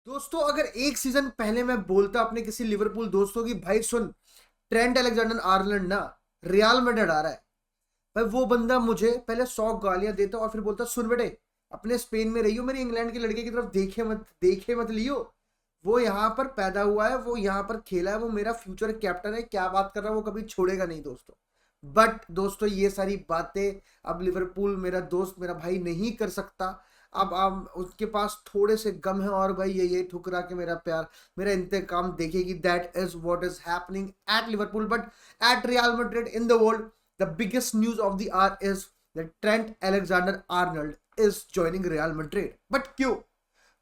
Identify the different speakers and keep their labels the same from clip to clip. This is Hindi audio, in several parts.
Speaker 1: दोस्तों अगर एक सीजन पहले मैं बोलता अपने किसी लिवरपूल दोस्तों की भाई सुन, ट्रेंट अलेक्जेंडर आर्नल्ड ना रियल मैड्रिड आ रहा है भाई, वो बंदा मुझे पहले 100 गालियां देता और फिर बोलता सुन बेटे, अपने स्पेन में रहियो, मेरी इंग्लैंड के लड़के की तरफ देखे मत लियो। वो यहाँ पर पैदा हुआ है, वो यहाँ पर खेला है, वो मेरा फ्यूचर कैप्टन है, क्या बात कर रहा है, वो कभी छोड़ेगा नहीं दोस्तों। बट दोस्तों ये सारी बातें अब लिवरपूल मेरा दोस्त मेरा भाई नहीं कर सकता। अब उसके पास थोड़े से गम है और भाई ये ठुकरा के मेरा प्यार मेरा इंतकाम देखेगी। That is what is happening at Liverpool but at real Madrid in the world. The biggest news of the our is that Trent Alexander Arnold is joining real Madrid. But क्यों?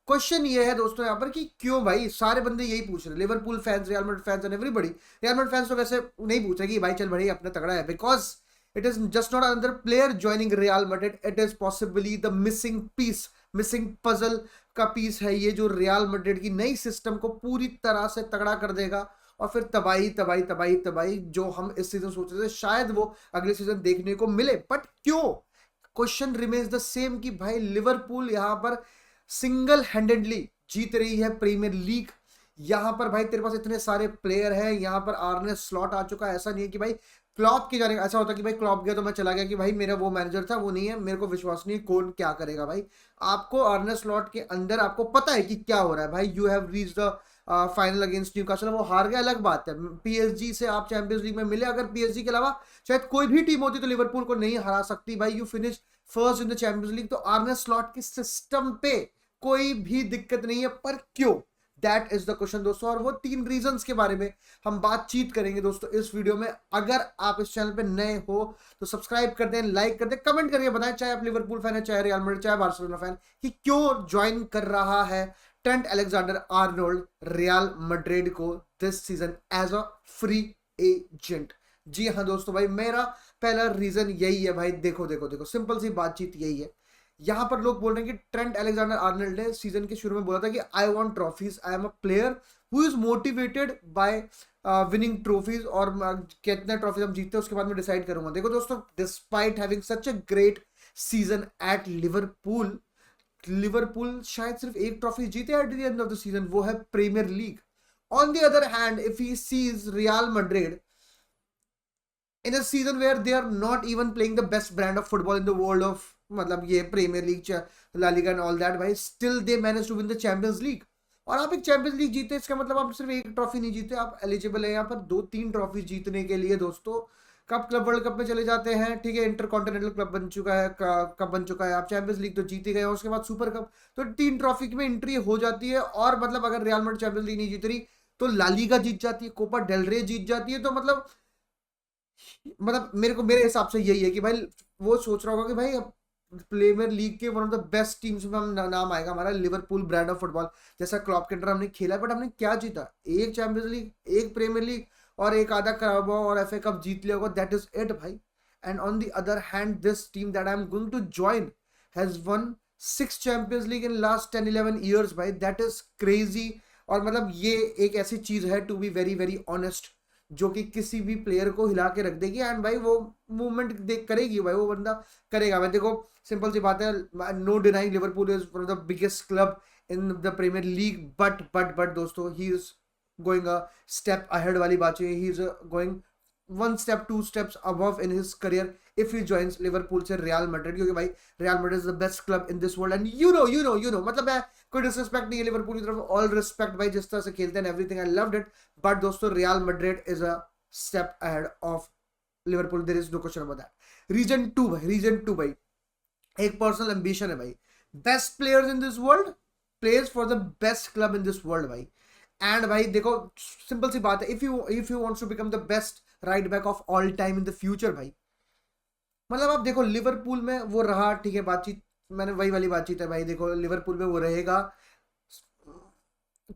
Speaker 1: क्वेश्चन ये है दोस्तों यहाँ पर कि क्यों भाई, सारे बंदे यही पूछ रहे, Liverpool fans, real Madrid fans and everybody. Real Madrid fans तो वैसे नहीं पूछ रहे कि भाई चल भाई अपना तगड़ा है, because it is just not another player joining Real Madrid, it is possibly the missing piece, missing puzzle का पीस है ये, जो रियल मैड्रिड की नई सिस्टम को पूरी तरह से तगड़ा कर देगा। और फिर तबाही तबाही तबाही तबाही जो हम इस सीजन सोच रहे थे शायद वो अगले सीजन देखने को मिले। बट क्यों? क्वेश्चन रिमेन्स द सेम कि भाई लिवरपूल यहां पर सिंगल हैंडेडली जीत रही है प्रीमियर लीग। यहां पर भाई तेरे पास इतने सारे प्लेयर हैं, यहां पर आर्ने स्लॉट आ चुका है। ऐसा नहीं है कि भाई क्लॉप के जाने, ऐसा होता कि भाई क्लॉप गया तो मैं चला गया, कि भाई मेरा वो मैनेजर था, वो नहीं है, मेरे को विश्वास नहीं कौन क्या करेगा। भाई आपको आर्ने स्लॉट के अंदर आपको पता है कि क्या हो रहा है। भाई you have reach the final against Newcastle, वो हार गया अलग बात है, पीएसजी से आप चैंपियंस लीग में मिले, अगर पीएसजी के अलावा शायद कोई भी टीम होती तो लिवरपूल को नहीं हरा सकती। भाई you finish first in the Champions league, तो आर्ने स्लॉट के सिस्टम पे कोई भी दिक्कत नहीं है। पर क्यों? दैट इज द क्वेश्चन दोस्तों, और वो 3 रीजंस के बारे में हम बातचीत करेंगे दोस्तों इस वीडियो में। अगर आप इस चैनल पे नए हो तो सब्सक्राइब कर दें, लाइक कर दें, कमेंट करके बताएं, चाहे आप लिवरपूल फैन है, चाहे रियल मैड्रिड, चाहे बार्सिलोना फैन, कि क्यों ज्वाइन कर रहा है Trent Alexander Arnold Real Madrid को this season as a free agent. जी हाँ दोस्तों, भाई मेरा पहला रीजन यही है। भाई देखो देखो देखो, सिंपल सी बातचीत यही है। यहां पर लोग बोल रहे हैं कि ट्रेंट अलेक्जेंडर आर्नल्ड ने सीजन के शुरू में बोला था कि I want trophies, I am a player who is motivated by winning trophies, और कितने ट्रॉफीज हम जीतते हैं उसके बाद मैं डिसाइड करूंगा। देखो दोस्तों, despite having such a great season at Liverpool, Liverpool शायद सिर्फ एक ट्रॉफी जीते at the end of the season, वो है Premier League. On the other hand if he sees Real Madrid in a season where they are not even playing the best brand of football in the world of, मतलब ये Premier League, La Liga and all that, भाई still they manage to win the Champions League. और आप एक चैंपियंस लीग जीते, इसका मतलब आप सिर्फ एक ट्रॉफी नहीं जीते, आप एलिजिबल है यहाँ पर 2-3 ट्रॉफी जीतने के लिए दोस्तों। कप क्लब वर्ल्ड कप में चले जाते हैं, ठीक है, इंटर कॉन्टिनेंटल क्लब बन चुका है, कप बन चुका है, आप चैंपियंस लीग तो जीते गए, और उसके बाद सुपर कप, तो 3 ट्रॉफी में एंट्री हो जाती है। और मतलब अगर रियल मैड्रिड चैंपियंस लीग नहीं जीत रही तो ला लीगा जीत जाती है, कोपा डेल रे जीत जाती है। तो मतलब मेरे हिसाब से यही है कि भाई वो सोच रहा होगा कि भाई प्रीमियर लीग के one of the best teams में हम नाम आएगा हमारा, लिवरपूल ब्रांड ऑफ फुटबॉल, जैसा क्लॉप के अंडर हमने खेला, बट हमने क्या जीता? एक चैंपियंस लीग, एक प्रीमियर लीग और एक आधा कराबा और एफए कप जीत लिया होगा, दैट इज इट भाई। And on the other hand this team that I am going to join has won 6 Champions League in last 10-11 years भाई, दैट इज क्रेजी। और मतलब ये एक ऐसी चीज है, to be very very honest, जो कि किसी भी प्लेयर को हिला के रख देगी। एंड भाई वो मूवमेंट देख करेगी, भाई वो बंदा करेगा भाई। देखो सिंपल सी बात है, no denying Liverpool is one of the biggest club in the Premier League, but दोस्तों he is going a step ahead वाली बात है, he is going 1 step 2 steps above in his career if he joins Liverpool से रियल मैड्रिड, क्योंकि भाई real Madrid is the best club in this world. And you know मतलब मैं कोई डिसरिस्पेक्ट नहीं है लिवरपूल की तरफ, ऑल रिस्पेक्ट भाई, जिस तरह से खेलते हैं everything, I loved it. But दोस्तों Real Madrid is a step ahead of Liverpool, there is no question about that. Reason two भाई एक पर्सनल एम्बिशन है भाई, best players in this world plays for the best club in this world भाई। एंड भाई देखो सिंपल सी बात है, if you wants to become the best right back of all time in the future भाई, मतलब आप देखो लिवरपूल में वो रहा, ठीक है, बातचीत मैंने वही वाली बातचीत है भाई, देखो लिवरपूल में वो रहेगा,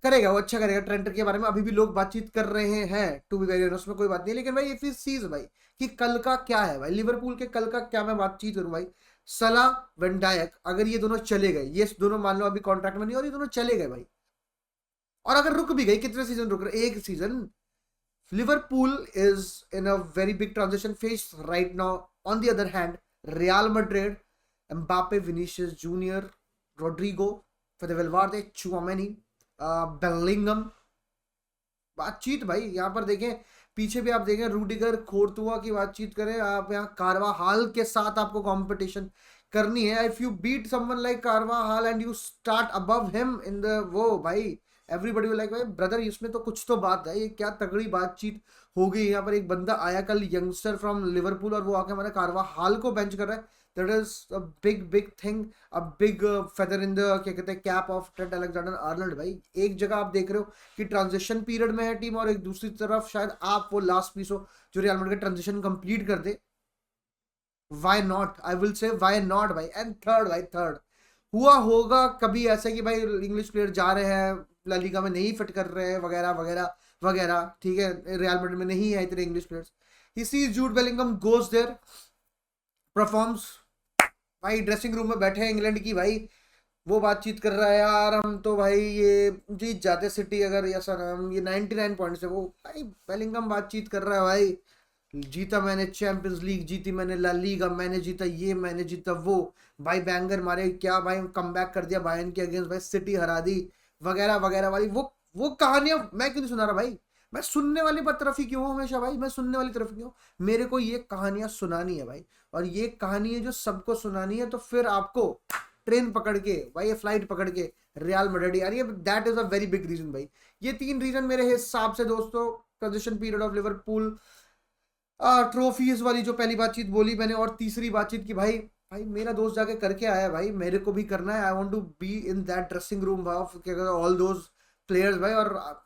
Speaker 1: करेगा, वो अच्छा करेगा। ट्रेंट के बारे में अभी भी लोग बातचीत कर रहे हैं, टू बी वेरी ऑनेस्ट, में कोई बात नहीं, लेकिन भाई इफ चीज भाई कि कल का क्या है भाई, लिवरपूल के कल का क्या मैं बातचीत करूं भाई। सला वेन डायक अगर ये दोनों चले गए, ये दोनों मान लो अभी कॉन्ट्रैक्ट में नहीं, और ये दोनों चले गए भाई, और अगर रुक भी गई, कितने सीजन रुक रहे? एक season. Liverpool is in a very big transition phase right now. On the other hand, Real Madrid, Mbappe, Vinicius Junior, Rodrigo, Fede Valverde, Chouameni, Bellingham, बातचीत भाई यहाँ पर देखें, पीछे भी आप देखें रूडिगर कोर्तुआ की बातचीत करें आप, यहाँ कारवाहाल के साथ आपको कंपटीशन करनी है। If you beat someone like Carvajal and you start above him in the वो भाई, एवरीबडी विल लाइक भाई ब्रदर इसमें तो कुछ तो बात है, ये क्या तगड़ी बातचीत हो गई। यहाँ पर एक बंदा आया कल यंगस्टर फ्रॉम लिवरपूल और वो आके हमारे कारवाहाल को बेंच कर रहा है, that is a big big thing, a big feather in the क्या कहते हैं cap of Trent Alexander Arnold. भाई एक जगह आप देख रहे हो कि ट्रांजिशन पीरियड में है टीम, और एक दूसरी तरफ शायद आप वो लास्ट पीस हो जो रियल मैड्रिड का ट्रांजिशन कंप्लीट कर दे। Why not, I will say why not भाई। एंड थर्ड भाई, थर्ड हुआ होगा कभी ऐसा कि भाई इंग्लिश प्लेयर जा रहे हैं ला लीगा में, नहीं फिट कर रहे हैं वगैरह वगैरह वगैरह, ठीक है, रियल मैड्रिड में नहीं है इतने English players. He sees Jude Bellingham goes there, performs, भाई ड्रेसिंग रूम में बैठे हैं इंग्लैंड की भाई, वो बातचीत कर रहा है यार हम तो भाई ये जीत जाते सिटी अगर ऐसा ना, ये 99 पॉइंट्स है वो भाई, बेलिंगम बातचीत कर रहा है भाई, जीता मैंने चैंपियंस लीग, जीती मैंने ला लीगा, मैंने जीता ये, मैंने जीता वो, भाई बैंगर मारे क्या भाई, कमबैक कर दिया बायर्न के अगेंस्ट, भाई सिटी हरा दी वगैरह वगैरह वाली वो कहानियां मैं क्यों नहीं सुना रहा भाई, मैं सुनने वाली तरफ ही क्यों हूँ हमेशा भाई, मैं सुनने वाली तरफ क्यों, मेरे को ये कहानियां सुनानी है भाई, और ये कहानी है जो सबको सुनानी है, तो फिर आपको ट्रेन पकड़ के भाई, ये फ्लाइट पकड़ के रियल मैड्रिड यार, ये that is a very big reason भाई। ये 3 रीजन मेरे हिसाब से दोस्तों, transition period of Liverpool, trophies वाली जो पहली बातचीत बोली मैंने, और तीसरी बातचीत की भाई, भाई मेरा दोस्त जाके करके आया भाई, मेरे को भी करना है, I want to be in that dressing room भाई, ऑल दोज प्लेयर्स भाई, और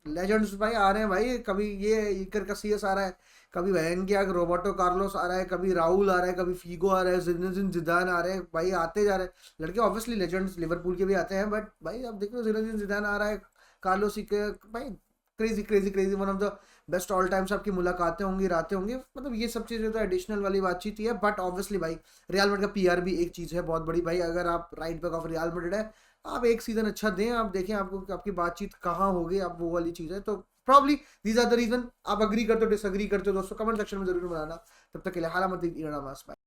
Speaker 1: लेजेंड्स भाई आ रहे हैं भाई, कभी ये इकर कैसियस आ रहा है, कभी वैन के आगे रोबर्टो कार्लोस आ रहा है, कभी राहुल आ रहा है, कभी फीगो आ रहा है, जिनेदिन जिदान आ रहे हैं भाई, आते जा रहे हैं लड़के, ऑब्वियसली लेजेंड्स लिवरपूल के भी आते हैं, बट भाई अब देखो जिनेदिन जिदान आ रहा है, कार्लोस भाई, crazy crazy crazy, one of the best all times आपकी मुलाकातें होंगी, रातें होंगी, मतलब ये सब चीज़ें तो एडिशनल वाली बातचीत ही है, बट ऑब्वियसली भाई रियल मैड्रिड का पीआर भी एक चीज़ है बहुत बड़ी भाई, अगर आप right back of real Madrid है, आप एक सीजन अच्छा दें, आप देखें आपको आपकी बातचीत कहाँ होगी, आप वो वाली चीज़ है, तो probably these are the reason. आप अग्री करते हो डिसअग्री करते हो दोस्तों, कमेंट सेक्शन में जरूर बनाना। तब तक के लिए हालामत